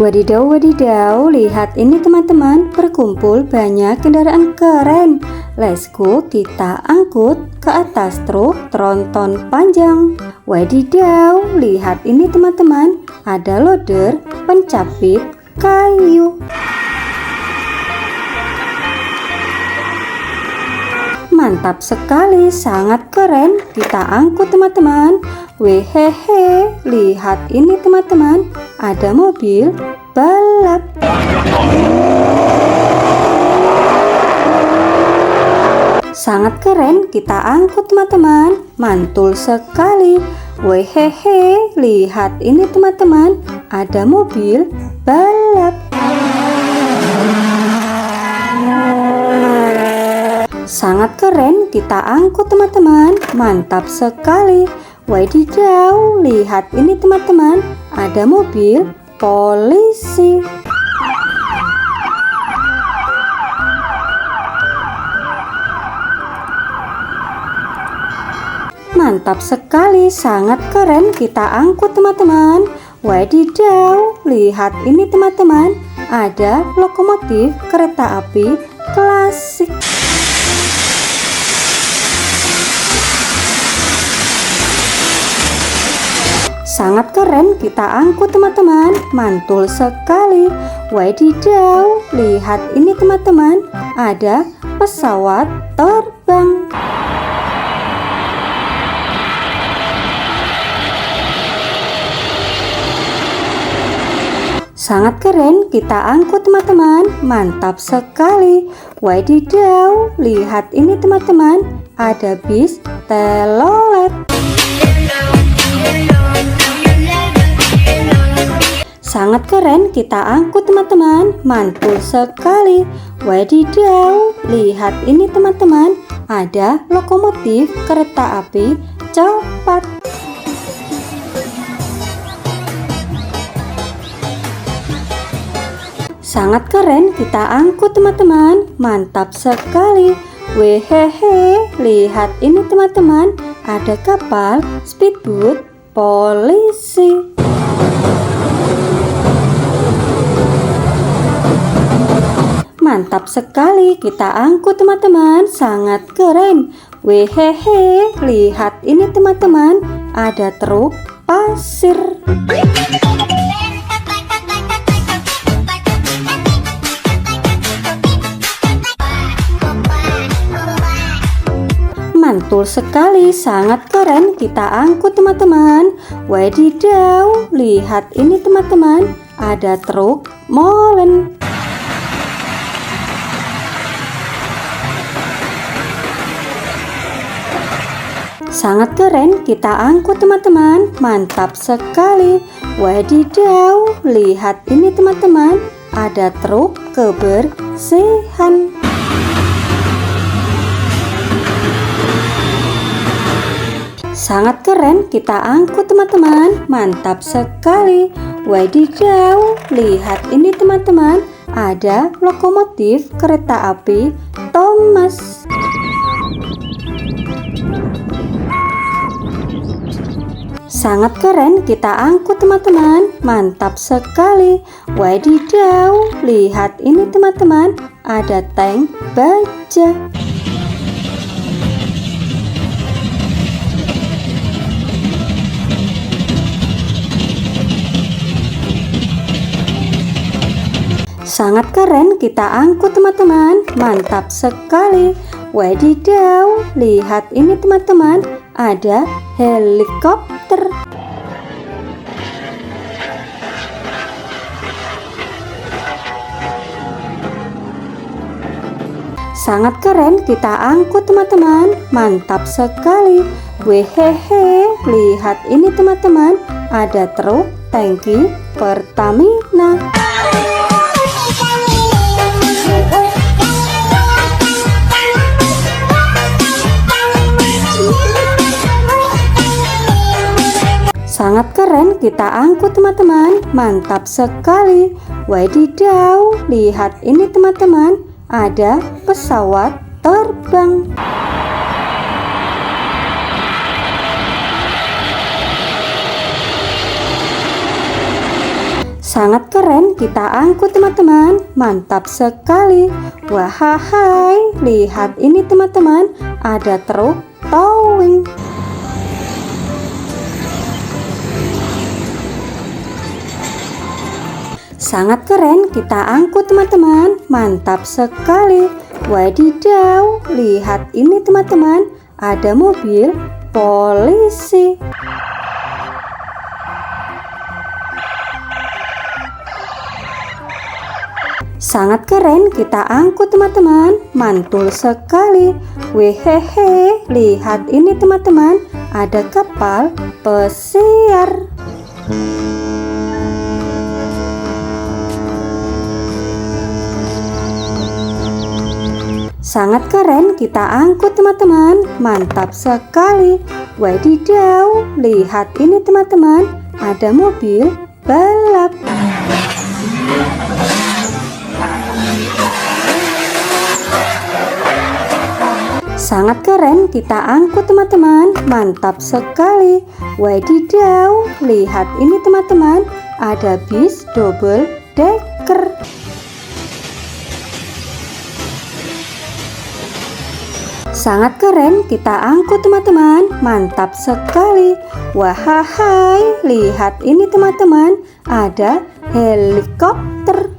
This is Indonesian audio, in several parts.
Wadidaw, wadidaw, lihat ini teman-teman, berkumpul banyak kendaraan keren. Let's go, kita angkut ke atas truk tronton panjang. Wadidaw, lihat ini teman-teman, ada loader pencapit kayu. Mantap sekali, sangat keren, kita angkut teman-teman. Wehehe, lihat ini teman-teman, ada mobil balap. Sangat keren, kita angkut teman-teman, mantul sekali. Wehehe, lihat ini teman-teman, ada mobil balap. Sangat keren, kita angkut teman-teman, mantap sekali. Wadidaw, lihat ini teman-teman, ada mobil polisi. Mantap sekali, sangat keren, kita angkut teman-teman. Wadidaw, lihat ini teman-teman, ada lokomotif kereta api klasik. Sangat keren, kita angkut teman-teman, mantul sekali. Wadidaw, lihat ini teman-teman, ada pesawat terbang. Sangat keren, kita angkut teman-teman, mantap sekali. Wadidaw, lihat ini teman-teman, ada bis telolet. Sangat keren, kita angkut teman-teman, mantul sekali. Wadidaw, lihat ini teman-teman, ada lokomotif kereta api cepat. Sangat keren, kita angkut teman-teman, mantap sekali. Wehehe, lihat ini teman-teman, ada kapal speedboat polisi. Mantap sekali, kita angkut teman-teman, sangat keren. Wehehe, lihat ini teman-teman, ada truk pasir. Mantul sekali, sangat keren, kita angkut teman-teman. Wadidaw, lihat ini teman-teman, ada truk molen. Sangat keren, kita angkut teman-teman, mantap sekali. Wadidaw, lihat ini teman-teman, ada truk kebersihan. Sangat keren, kita angkut teman-teman, mantap sekali. Wadidaw, lihat ini teman-teman, ada lokomotif kereta api Thomas. Sangat keren, kita angkut teman-teman, mantap sekali. Wadidaw, lihat ini teman-teman, ada tank baja. Sangat keren, kita angkut teman-teman, mantap sekali. Wadidaw, lihat ini teman-teman, ada helikopter. Sangat keren, kita angkut teman-teman, mantap sekali. Wehehe, lihat ini teman-teman, ada truk tangki Pertamina. Sangat keren, kita angkut teman-teman, mantap sekali. Wadidaw, lihat ini teman-teman, ada pesawat terbang. Sangat keren kita angkut teman-teman, mantap sekali. Wahai, lihat ini teman-teman, ada truk towing. Sangat keren kita angkut teman-teman, mantap sekali. Wadidaw, lihat ini teman-teman, ada mobil polisi. Sangat keren kita angkut teman-teman, mantul sekali. Wehehe, lihat ini teman-teman, ada kapal pesiar. Sangat keren kita angkut teman-teman, mantap sekali. Wadidaw, lihat ini teman-teman, ada mobil balap. Sangat keren kita angkut teman-teman, mantap sekali. Wadidaw, lihat ini teman-teman, ada bis double decker. Sangat keren kita angkut teman-teman, mantap sekali. Wahai, lihat ini teman-teman, ada helikopter.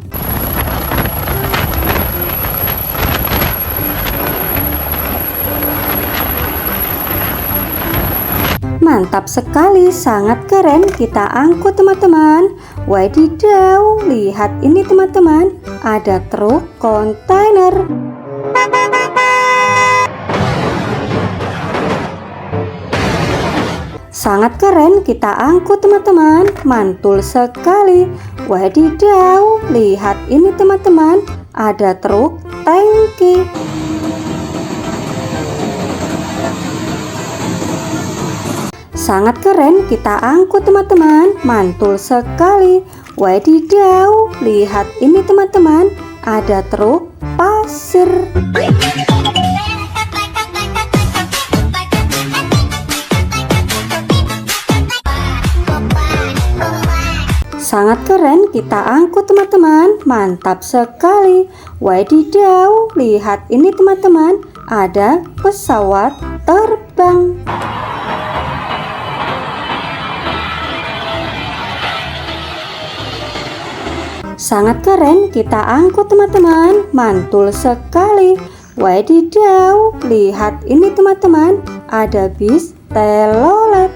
Mantap sekali, sangat keren kita angkut teman-teman. Wadidaw, lihat ini teman-teman, ada truk kontainer. Sangat keren kita angkut teman-teman, mantul sekali. Wadidaw, lihat ini teman-teman, ada truk tangki. Sangat keren kita angkut teman-teman, mantul sekali. Wadidaw, lihat ini teman-teman, ada truk pasir. Sangat keren kita angkut teman-teman, mantap sekali. Wadidaw, lihat ini teman-teman, ada pesawat terbang. Sangat keren kita angkut teman-teman, mantul sekali. Wadidaw, lihat ini teman-teman, ada bis telolet.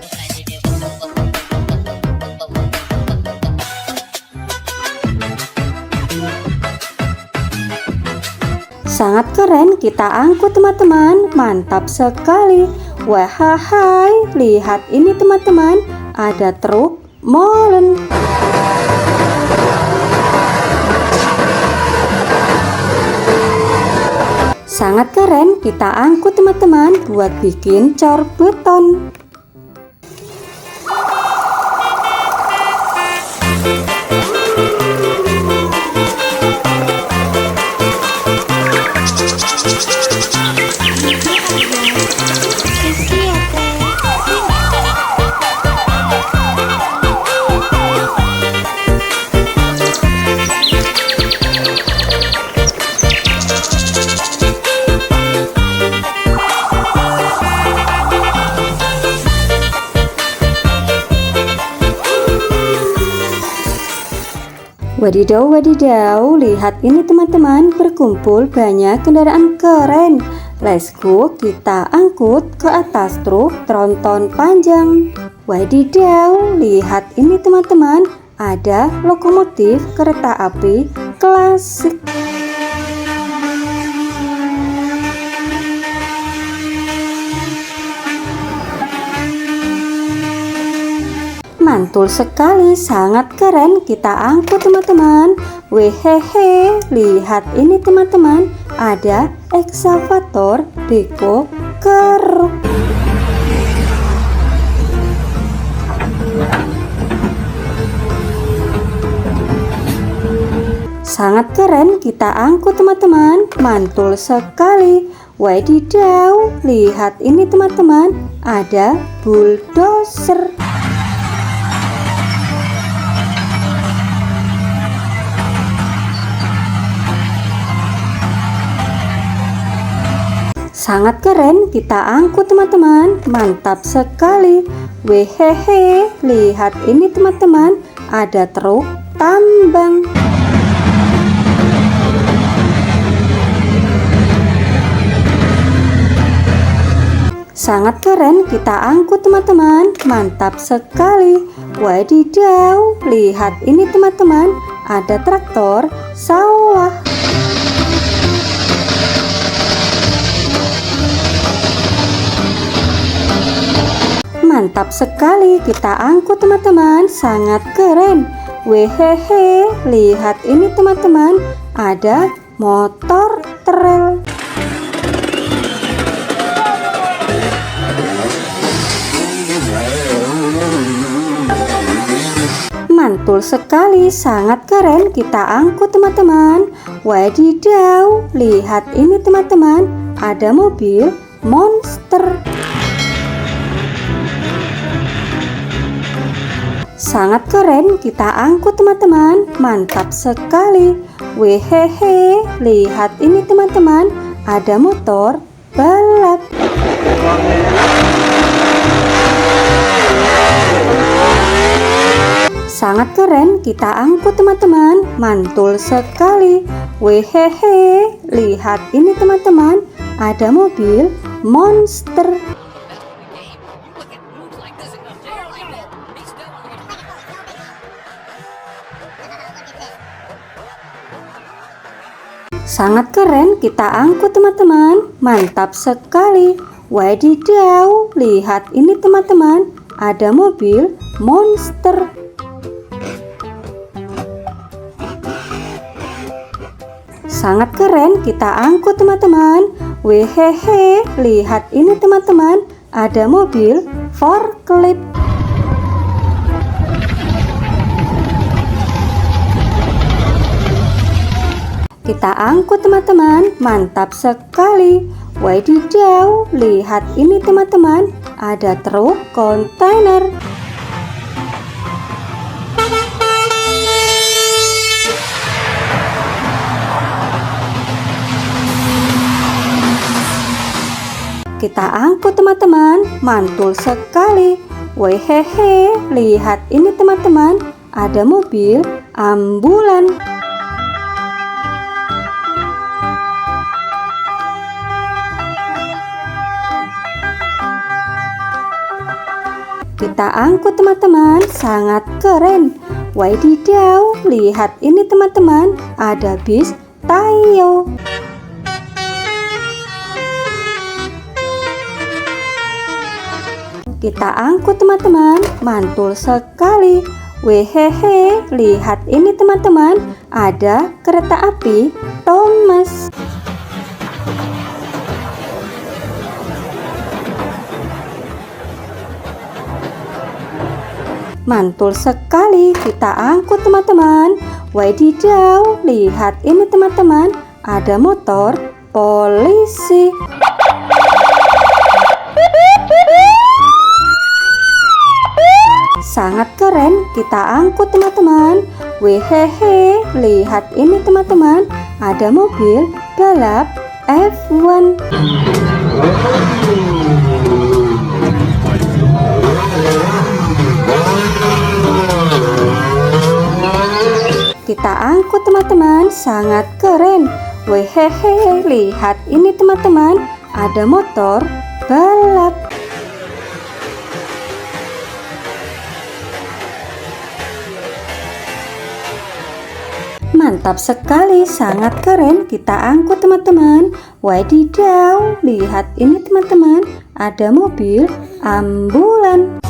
Sangat keren kita angkut teman-teman, mantap sekali. Wahai, lihat ini teman-teman, ada truk molen. Sangat keren kita angkut teman-teman buat bikin cor beton. Wadidaw, wadidaw, lihat ini teman-teman, berkumpul banyak kendaraan keren. Let's go, kita angkut ke atas truk tronton panjang. Wadidaw, lihat ini teman-teman, ada lokomotif kereta api klasik. Mantul sekali, sangat keren kita angkut teman-teman. Wehehe, lihat ini teman-teman, ada ekskavator beko keruk. Sangat keren kita angkut teman-teman, mantul sekali. Wadidaw, lihat ini teman-teman, ada bulldozer. Sangat keren, kita angkut teman-teman. Mantap sekali. Wehehe, lihat ini teman-teman, ada truk tambang. Sangat keren, kita angkut teman-teman. Mantap sekali. Wadidaw, lihat ini teman-teman, ada traktor sawah. Mantap sekali, kita angkut teman-teman. Sangat keren. Wehehe, lihat ini teman-teman, ada motor trel. Mantul sekali, sangat keren, kita angkut teman-teman. Wadidaw, lihat ini teman-teman, ada mobil monster. Sangat keren, kita angkut teman-teman. Mantap sekali. Wehehe, lihat ini teman-teman, ada motor balap. Sangat keren, kita angkut teman-teman. Mantul sekali. Wehehe, lihat ini teman-teman, ada mobil monster. Sangat keren, kita angkut teman-teman. Mantap sekali. Wadidaw, lihat ini teman-teman, ada mobil monster. Sangat keren, kita angkut teman-teman. Wehehe, lihat ini teman-teman, ada mobil forklift. Kita angkut teman-teman. Mantap sekali. Wadidaw, lihat ini teman-teman, ada truk kontainer. Kita angkut teman-teman. Mantul sekali. Wehehe, lihat ini teman-teman, ada mobil ambulan. Kita angkut teman-teman, sangat keren. Wadidaw, lihat ini teman-teman, ada bis Tayo. Kita angkut teman-teman, mantul sekali. Wehehe, lihat ini teman-teman, ada kereta api Thomas. Mantul sekali, kita angkut teman-teman. Wadidaw, lihat ini teman-teman, ada motor polisi. Sangat keren, kita angkut teman-teman. Wehehe, lihat ini teman-teman, ada mobil balap F1. Kita angkut teman-teman, sangat keren. Wehehe, lihat ini teman-teman, ada motor balap. Mantap sekali, sangat keren, kita angkut teman-teman. Wadidaw, lihat ini teman-teman, ada mobil ambulan.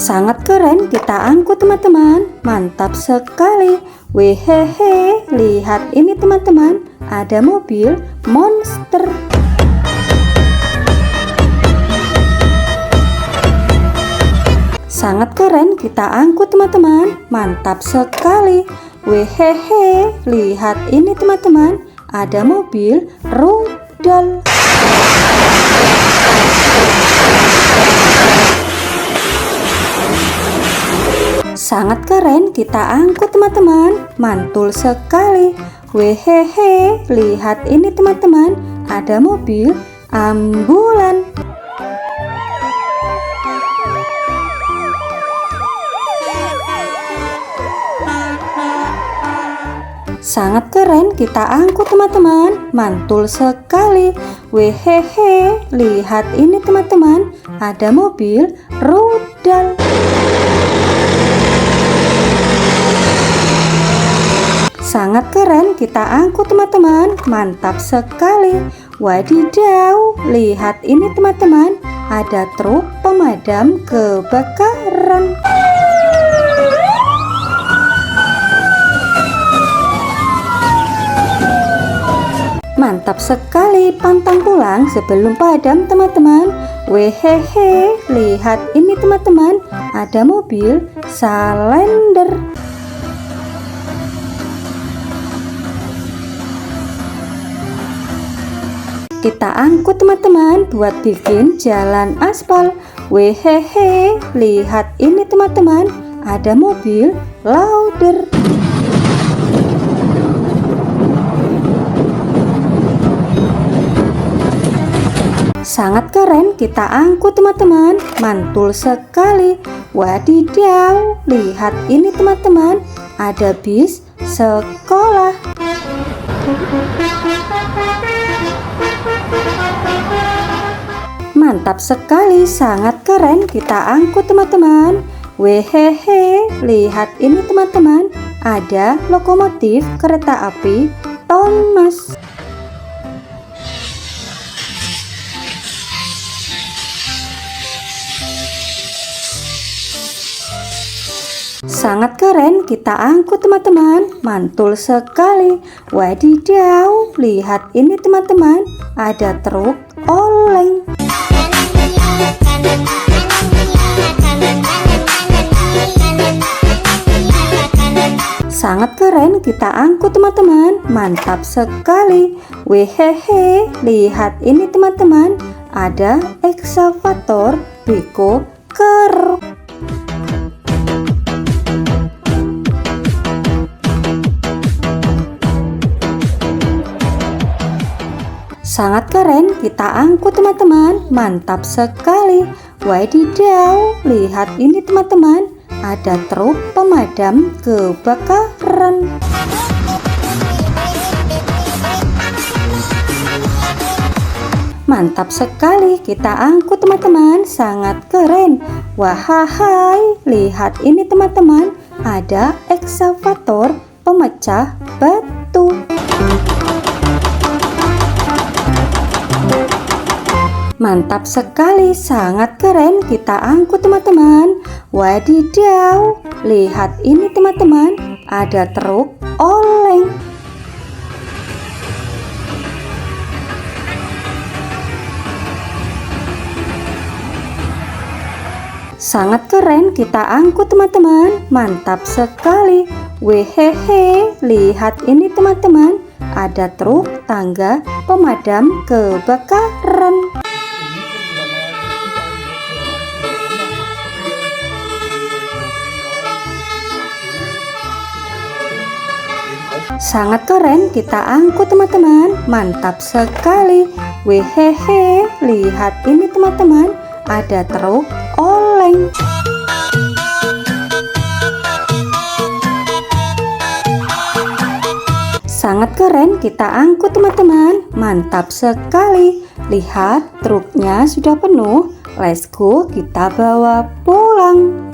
Sangat keren, kita angkut teman-teman. Mantap sekali. Wehehe, lihat ini teman-teman, ada mobil monster. Sangat keren, kita angkut teman-teman. Mantap sekali. Wehehe, lihat ini teman-teman, ada mobil rudal. Sangat keren, kita angkut teman-teman. Mantul sekali. Wehehe, lihat ini teman-teman. Ada mobil ambulan. Sangat keren, kita angkut teman-teman. Mantul sekali. Wehehe, lihat ini teman-teman. Ada mobil rudal. Sangat keren, kita angkut teman-teman. Mantap sekali. Wadidaw, lihat ini teman-teman. Ada truk pemadam kebakaran. Mantap sekali, pantang pulang sebelum padam teman-teman. Wehehe, lihat ini teman-teman. Ada mobil Salender. Kita angkut teman-teman buat bikin jalan aspal. Wehehe, lihat ini teman-teman. Ada mobil loader. Sangat keren, kita angkut teman-teman. Mantul sekali. Wadidaw, lihat ini teman-teman. Ada bis sekolah. Mantap sekali, sangat keren, kita angkut teman-teman. Wehehe, lihat ini teman-teman. Ada lokomotif kereta api Thomas. Sangat keren, kita angkut teman-teman. Mantul sekali. Wadidaw, lihat ini teman-teman. Ada truk oleng. Sangat keren, kita angkut teman-teman. Mantap sekali. Wehehe, lihat ini teman-teman. Ada ekskavator Beko Keruk. Sangat keren, kita angkut teman-teman. Mantap sekali. Wadidaw, lihat ini teman-teman. Ada truk pemadam kebakaran. Mantap sekali, kita angkut teman-teman. Sangat keren. Wahai, lihat ini teman-teman. Ada ekskavator pemecah batu. Mantap sekali, sangat keren, kita angkut teman-teman. Wadidaw, lihat ini teman-teman. Ada truk oleng. Sangat keren, kita angkut teman-teman. Mantap sekali. Wehehe, lihat ini teman-teman. Ada truk tangga pemadam kebakaran. Sangat keren, kita angkut teman-teman. Mantap sekali. Wehehe, lihat ini teman-teman. Ada truk oleng. Sangat keren, kita angkut teman-teman. Mantap sekali. Lihat, truknya sudah penuh. Let's go, kita bawa pulang.